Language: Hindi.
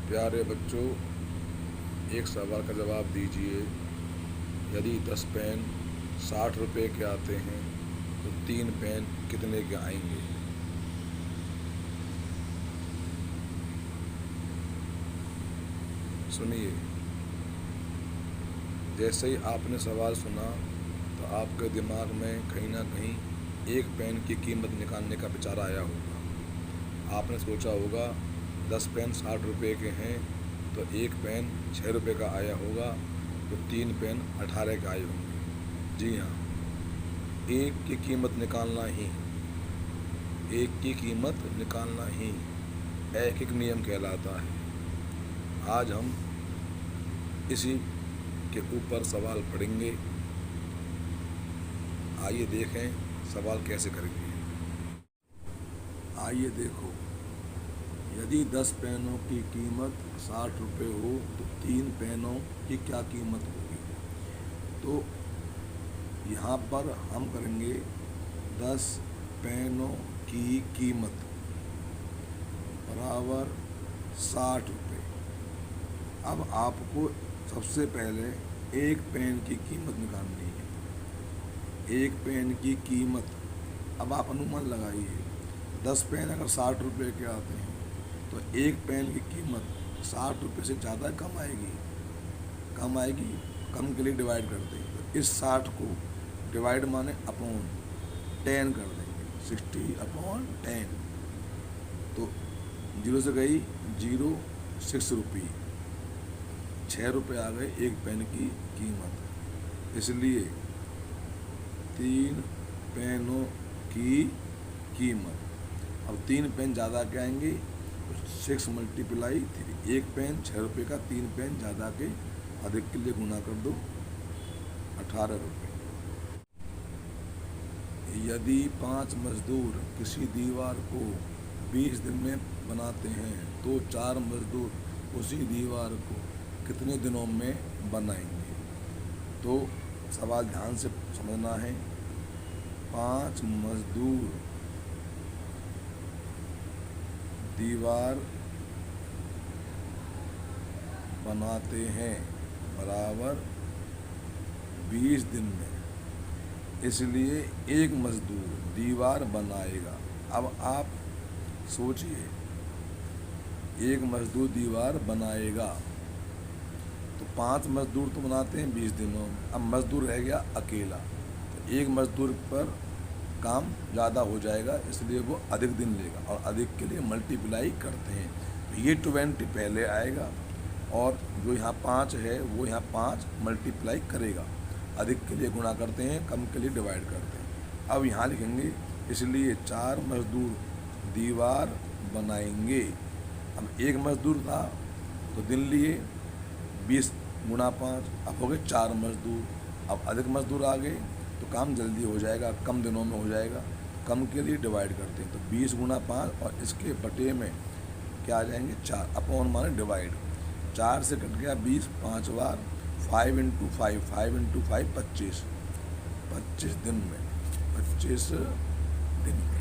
प्यारे बच्चों, एक सवाल का जवाब दीजिए। यदि 10 पेन 60 रुपये के आते हैं तो 3 पेन कितने के आएंगे? सुनिए, जैसे ही आपने सवाल सुना तो आपके दिमाग में कहीं ना कहीं एक पेन की कीमत निकालने का विचार आया होगा। आपने सोचा होगा 10 पेन 60 रुपये के हैं तो एक पेन 6 रुपये का आया होगा, तो 3 पेन 18 के आए होंगे। जी हाँ, एक की कीमत निकालना ही एक नियम कहलाता है। आज हम इसी के ऊपर सवाल पढ़ेंगे। आइए देखें सवाल कैसे करेंगे। आइए देखो, यदि 10 पेनों की कीमत 60 रुपये हो तो 3 पेनों की क्या कीमत होगी? तो यहाँ पर हम करेंगे 10 पेनों की कीमत बराबर 60 रुपये। अब आपको सबसे पहले एक पेन की कीमत निकालनी है। एक पेन की कीमत, अब आप अनुमान लगाइए, 10 पेन अगर 60 रुपये के आते हैं तो एक पेन की कीमत 60 रुपये से ज़्यादा कम आएगी। कम के लिए डिवाइड कर देंगे, तो इस 60 को डिवाइड माने अपॉन 10 कर देंगे, 60/10। तो 0 से गई 0, 6 रुपये, 6 रुपये आ गए एक पेन की कीमत। इसलिए 3 पेनों की कीमत, अब 3 पेन ज़्यादा के आएंगे तो 6 × 3, एक पेन 6 रुपये का, 3 पेन ज़्यादा के अधिक के लिए गुना कर दो, 18 रुपये। यदि 5 मजदूर किसी दीवार को 20 दिन में बनाते हैं तो 4 मजदूर उसी दीवार को कितने दिनों में बनाएंगे? तो सवाल ध्यान से समझना है। 5 मजदूर दीवार बनाते हैं बराबर 20 दिन में, इसलिए एक मजदूर दीवार बनाएगा। अब आप सोचिए, एक मजदूर दीवार बनाएगा तो 5 मजदूर तो बनाते हैं 20 दिनों में, अब मजदूर रह गया अकेला, तो एक मजदूर पर काम ज़्यादा हो जाएगा, इसलिए वो अधिक दिन लेगा और अधिक के लिए मल्टीप्लाई करते हैं। तो ये 20 पहले आएगा और जो यहाँ 5 है वो यहाँ 5 मल्टीप्लाई करेगा। अधिक के लिए गुणा करते हैं, कम के लिए डिवाइड करते हैं। अब यहाँ लिखेंगे, इसलिए 4 मजदूर दीवार बनाएंगे। अब एक मजदूर था तो दिन लिए 20 × 5, अब हो गए 4 मजदूर। अब अधिक मजदूर आ गए तो काम जल्दी हो जाएगा, कम दिनों में हो जाएगा, कम के लिए डिवाइड करते हैं। तो 20 × 5 और इसके बटे में क्या आ जाएंगे 4, अपॉन माने डिवाइड। 4 से कट गया 20, 5 बार 5 × 5, 5 × 5 25 दिन में, 25 दिन में।